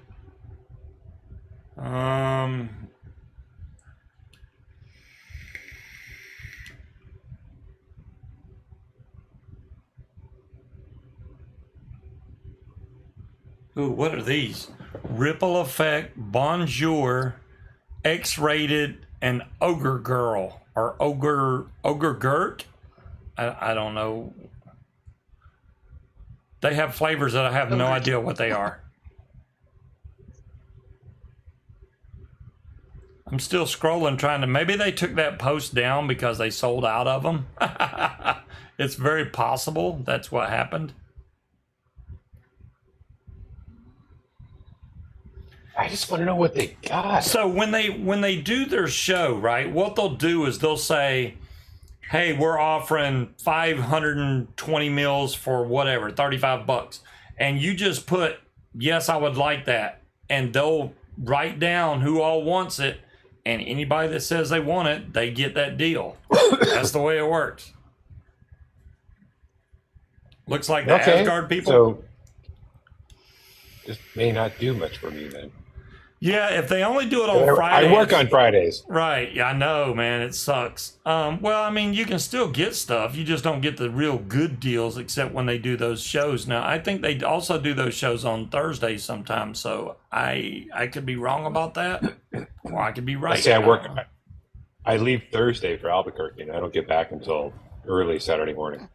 Ooh, what are these? Ripple Effect, Bonjour, X-Rated, and Ogre Girl, or Ogre Gert? I don't know. They have flavors that I have no idea what they are. I'm still scrolling trying to, maybe they took that post down because they sold out of them. It's very possible that's what happened. I just want to know what they got. So when they do their show, right, what they'll do is they'll say, hey, we're offering 520 mils for whatever, 35 bucks. And you just put, yes, I would like that. And they'll write down who all wants it. And anybody that says they want it, they get that deal. That's the way it works. Looks like the Asgard people. So this may not do much for me then. Yeah, if they only do it on Fridays. I work on Fridays. Right. Yeah, I know, man. It sucks. Well, I mean, you can still get stuff. You just don't get the real good deals except when they do those shows. Now, I think they also do those shows on Thursdays sometimes. So I could be wrong about that. Or I could be right. I say I leave Thursday for Albuquerque, and I don't get back until early Saturday morning.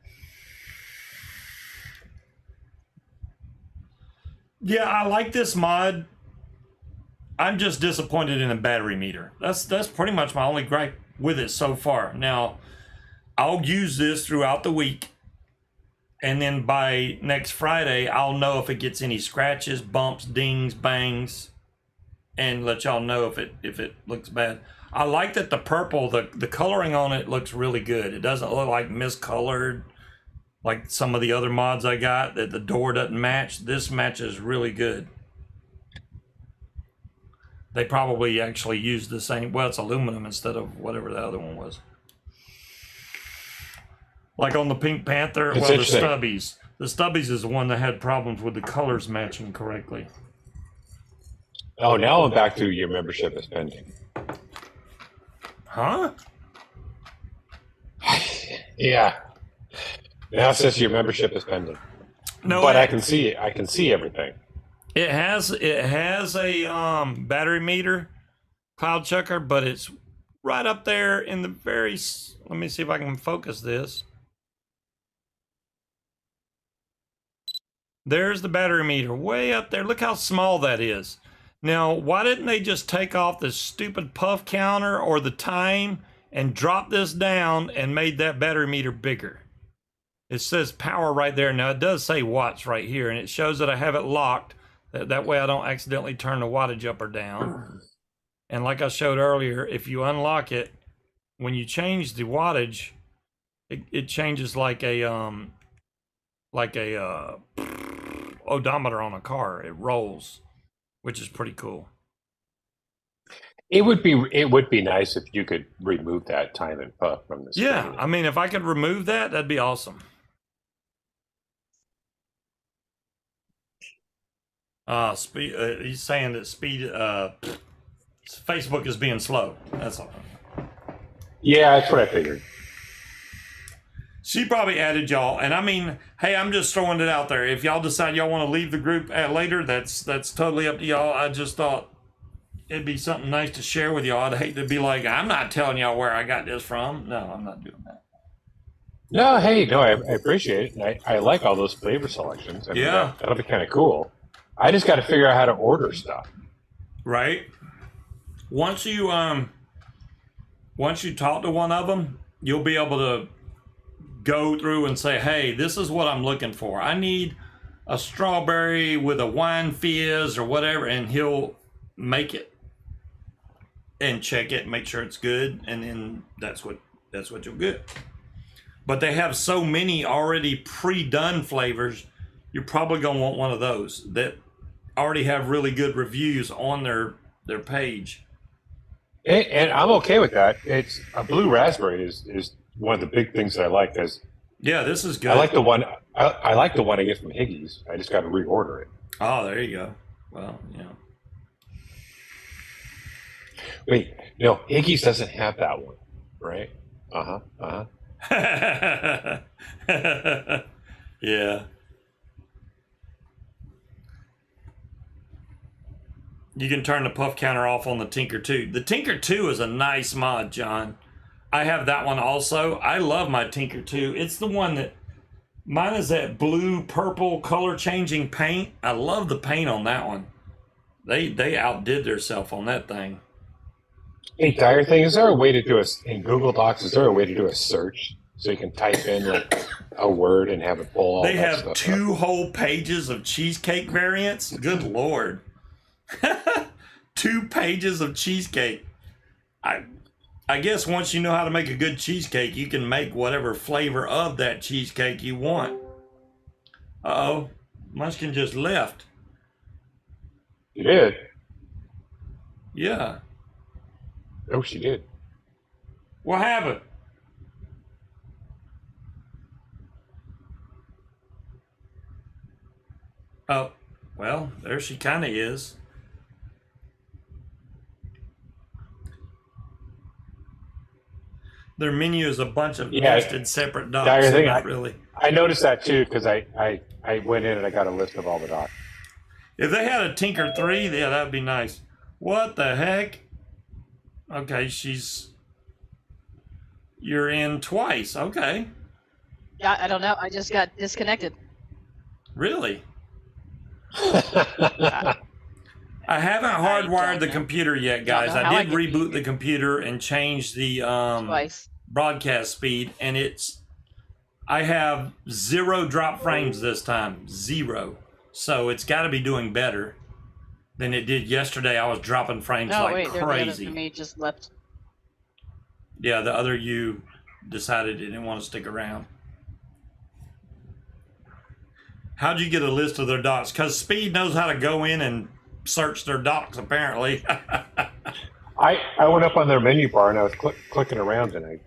Yeah, I like this mod. I'm just disappointed in the battery meter. That's pretty much my only gripe with it so far. Now, I'll use this throughout the week, and then by next Friday, I'll know if it gets any scratches, bumps, dings, bangs, and let y'all know if it looks bad. I like that the purple, the coloring on it looks really good. It doesn't look like miscolored like some of the other mods I got that the door doesn't match. This matches really good. They probably actually used the same, well, it's aluminum instead of whatever the other one was. Like on the Pink Panther, It's well, the interesting. Stubbies. The Stubbies is the one that had problems with the colors matching correctly. Oh, now I'm back to your membership is pending. Huh? Yeah. Now it says your membership is pending. No, But I can see everything. it has a battery meter, cloud checker, but it's right up there in the very. Let me see if I can focus this. There's the battery meter way up there. Look how small that is. Now, why didn't they just take off the stupid puff counter or the time and drop this down and made that battery meter bigger? It says power right there. Now, it does say watts right here, and it shows that I have it locked. That way I don't accidentally turn the wattage up or down. And like I showed earlier, if you unlock it, when you change the wattage, it changes like a odometer on a car. It rolls, which is pretty cool. It would be nice if you could remove that time and puff from the screen. Yeah, I mean, if I could remove that, that'd be awesome. He's saying that Facebook is being slow. That's all. Yeah, that's what I figured. She probably added y'all, and I mean, hey, I'm just throwing it out there. If y'all decide y'all want to leave the group later, that's totally up to y'all. I just thought it'd be something nice to share with y'all. I'd hate to be like, I'm not telling y'all where I got this from. No, I'm not doing that. No, hey, no, I appreciate it. And I like all those flavor selections. I mean, Yeah. that'll be kind of cool. I just got to figure out how to order stuff. Right? Once you talk to one of them, you'll be able to go through and say, hey, this is what I'm looking for. I need a strawberry with a wine fizz or whatever, and he'll make it and check it, make sure it's good, and then that's what you'll get. But they have so many already pre-done flavors, you're probably gonna want one of those that already have really good reviews on their page. And I'm okay with that. It's a blue raspberry is one of the big things that I like. Because Yeah, this is good. I like the one I get from Higgy's. I just got to reorder it. Oh, there you go. Well, yeah. Wait, no, Higgy's doesn't have that one, right? Yeah. You can turn the puff counter off on the Tinker 2. The Tinker 2 is a nice mod, John. I have that one also. I love my Tinker 2. It's the one that, mine is that blue, purple, color changing paint. I love the paint on that one. They outdid themselves on that thing. Hey, Dire Thing, is there a way to do in Google Docs? Is there a way to do a search so you can type in like a word and have it pull all They that have stuff 2 up? whole pages of cheesecake variants. Good Lord. 2 pages of cheesecake. I guess once you know how to make a good cheesecake, you can make whatever flavor of that cheesecake you want. Uh-oh. Munchkin just left. You did? Yeah. Oh, she did. What happened? Oh, well, there she kind of is. Their menu is a bunch of nested separate docs. Dire Thing, Not really. I noticed that too because I went in and I got a list of all the docs. If they had a Tinker 3, yeah, that'd be nice. What the heck? Okay, you're in twice. Okay. Yeah, I don't know. I just got disconnected. Really? I haven't hardwired the know. computer yet, guys. know how I I did get reboot the computer and change the Twice. broadcast speed, and I have 0 drop frames this time. 0. So it's got to be doing better than it did yesterday. I was dropping frames Oh like wait, the other crazy. me just left. Yeah, the other you decided it didn't want to stick around. How'd you get a list of their docs? Because Speed knows how to go in and search their docs, apparently. I went up on their menu bar and I was clicking around and I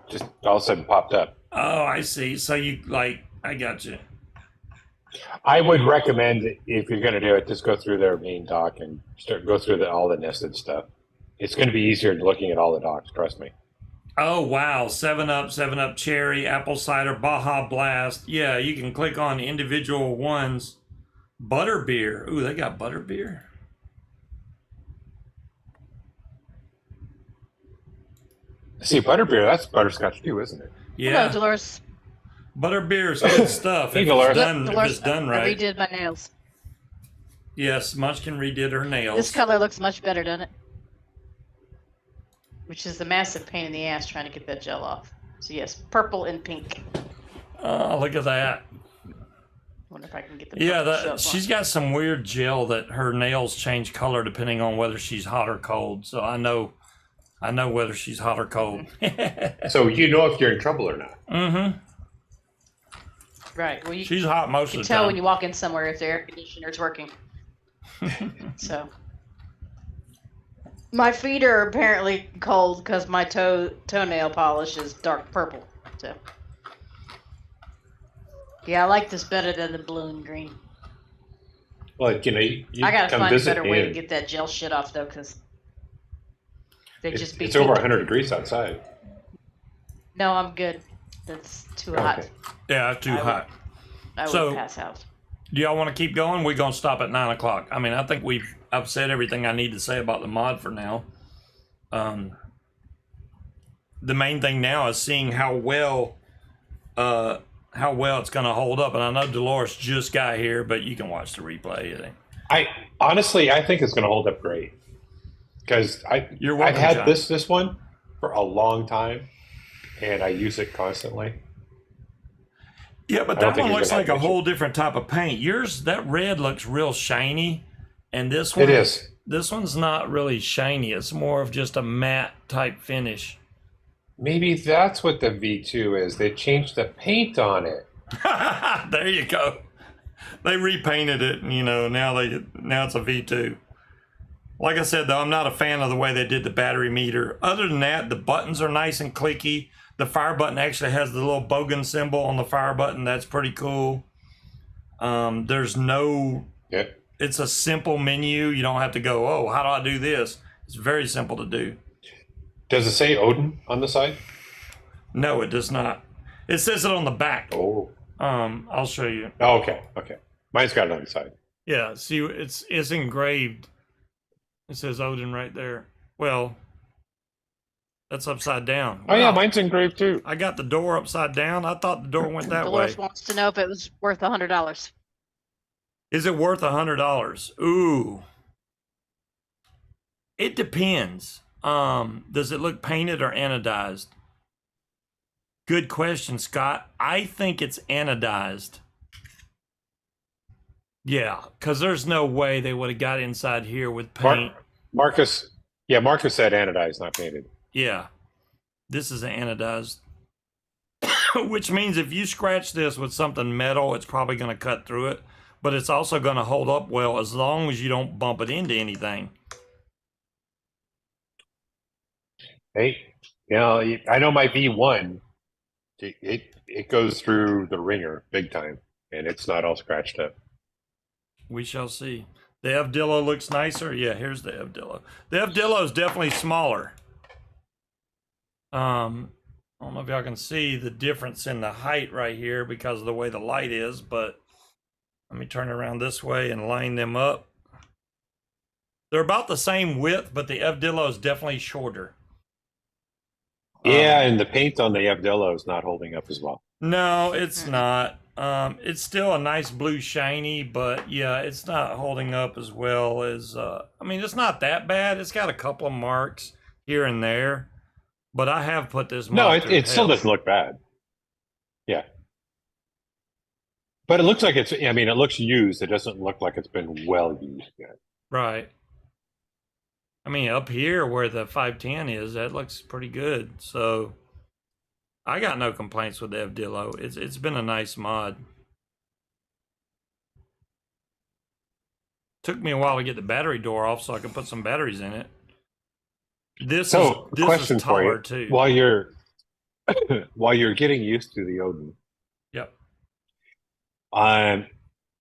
just all of a sudden popped up. Oh, I see. So you I got you. I would recommend if you're going to do it, just go through their main doc and go through all the nested stuff. It's going to be easier than looking at all the docs. Trust me. Oh, wow. 7-Up Cherry, Apple Cider, Baja Blast. Yeah, you can click on individual ones. Butterbeer. Ooh, they got butterbeer. See, butterbeer, that's butterscotch too, isn't it? Yeah. Hello, Dolores. Butterbeer is good stuff Hey, if Dolores. it's done right. I redid my nails. Yes, Munchkin redid her nails. This color looks much better, doesn't it? Which is a massive pain in the ass trying to get that gel off. So yes, purple and pink. Oh, look at that. Wonder if I can get the Yeah, purple show up she's on. got some weird gel that her nails change color depending on whether she's hot or cold. So I know whether she's hot or cold. So you know if you're in trouble or not. Mm-hmm. Right. Well, you She's hot most can of the tell time. when you walk in somewhere if the air conditioner's working. So my feet are apparently cold because my toenail polish is dark purple. So yeah, I like this better than the blue and green. Well, you I gotta come find a visit better way to and get that gel shit off though, because they just be. it's over 100 degrees outside. No, I'm good. That's too hot. Okay. Yeah, too hot. I would So- pass out. Do y'all want to keep going? We're going to stop at 9 o'clock. I mean, I think I've said everything I need to say about the mod for now. The main thing now is seeing how well it's going to hold up. And I know Dolores just got here, but you can watch the replay. I think it's going to hold up great because You're I've welcome, had John. this one for a long time and I use it constantly. Yeah, but I don't that think one you're looks gonna like have a an issue. whole different type of paint. Yours, that red looks real shiny, and this one It is. This one's not really shiny. It's more of just a matte type finish. Maybe that's what the V2 is. They changed the paint on it. There you go. They repainted it, and now it's a V2. Like I said, though, I'm not a fan of the way they did the battery meter. Other than that, the buttons are nice and clicky. The fire button actually has the little bogan symbol on the fire button. That's pretty cool. There's no... Yeah. It's a simple menu. You don't have to go, oh, how do I do this? It's very simple to do. Does it say Odin on the side? No, it does not. It says it on the back. Oh. I'll show you. Oh, okay. Okay. Mine's got it on the side. Yeah, see, it's engraved. It says Odin right there. Well, that's upside down. Oh, yeah. Wow. Mine's engraved too. I got the door upside down. I thought the door went that way. Dolores wants to know if it was worth $100. Is it worth $100? Ooh. It depends. Does it look painted or anodized? Good question, Scott. I think it's anodized. Yeah, because there's no way they would have got inside here with paint. Marcus said anodized, not painted. Yeah, this is anodized. Which means if you scratch this with something metal, it's probably going to cut through it. But it's also going to hold up well as long as you don't bump it into anything. Hey, I know my V1, it goes through the ringer big time, and it's not all scratched up. We shall see. The Evdillo looks nicer. Yeah, here's the Evdillo. The Evdillo is definitely smaller. I don't know if y'all can see the difference in the height right here because of the way the light is, but let me turn it around this way and line them up. They're about the same width, but the Evdillo is definitely shorter. Yeah, and the paint on the Evdillo is not holding up as well. No, it's not. It's still a nice blue shiny, but yeah, it's not holding up as well as, I mean, it's not that bad. It's got a couple of marks here and there, but I have put this No, mod through it still hell. doesn't look bad. Yeah. But it looks like it's, I mean, it looks used. It doesn't look like it's been well used yet. Right. I mean, up here where the 510 is, that looks pretty good. So I got no complaints with the Evdillo. It's been a nice mod. Took me a while to get the battery door off so I could put some batteries in it. This question is for taller you. too. While you're getting used to the Odin, Yep.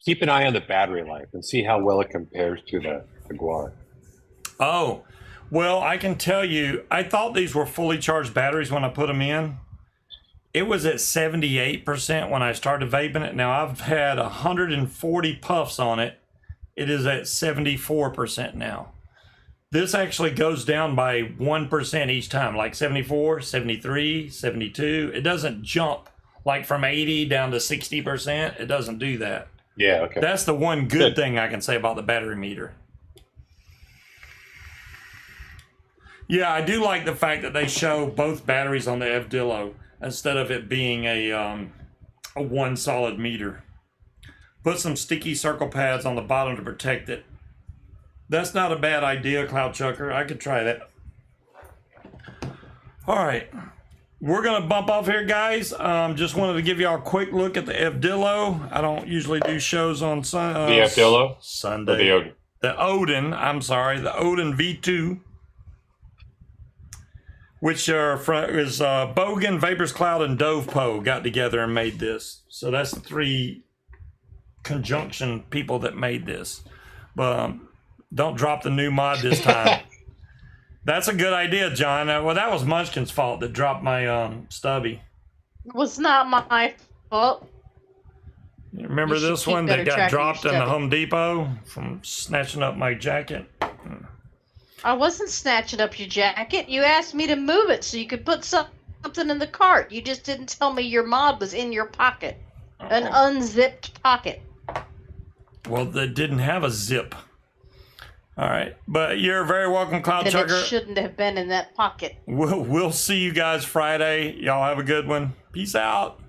keep an eye on the battery life and see how well it compares to the Guar. Oh, well, I can tell you, I thought these were fully charged batteries when I put them in. It was at 78% when I started vaping it. Now I've had 140 puffs on it. It is at 74% now. This actually goes down by 1% each time, like 74, 73, 72. It doesn't jump like from 80 down to 60%. It doesn't do that. Yeah, okay. That's the one good thing I can say about the battery meter. Yeah, I do like the fact that they show both batteries on the Evdillo instead of it being a one solid meter. Put some sticky circle pads on the bottom to protect it. That's not a bad idea, Cloud Chucker. I could try that. All right. We're going to bump off here, guys. Just wanted to give y'all a quick look at the Evdillo. I don't usually do shows on The Evdillo? Sunday. Or the Odin? The Odin, I'm sorry, the Odin V2. Which is Bogan, Vapors Cloud, and Dove Poe got together and made this. So that's the three conjunction people that made this. But don't drop the new mod this time. That's a good idea, John. Well, that was Munchkin's fault that dropped my stubby. It was not my fault. You remember You should this keep one better that got track of your dropped in the stubby. Home Depot from snatching up my jacket? I wasn't snatching up your jacket. You asked me to move it so you could put something in the cart. You just didn't tell me your mod was in your pocket. An unzipped pocket. Well, that didn't have a zip. All right, but you're very welcome, Cloud Then Chucker. it shouldn't have been in that pocket. We'll see you guys Friday. Y'all have a good one. Peace out.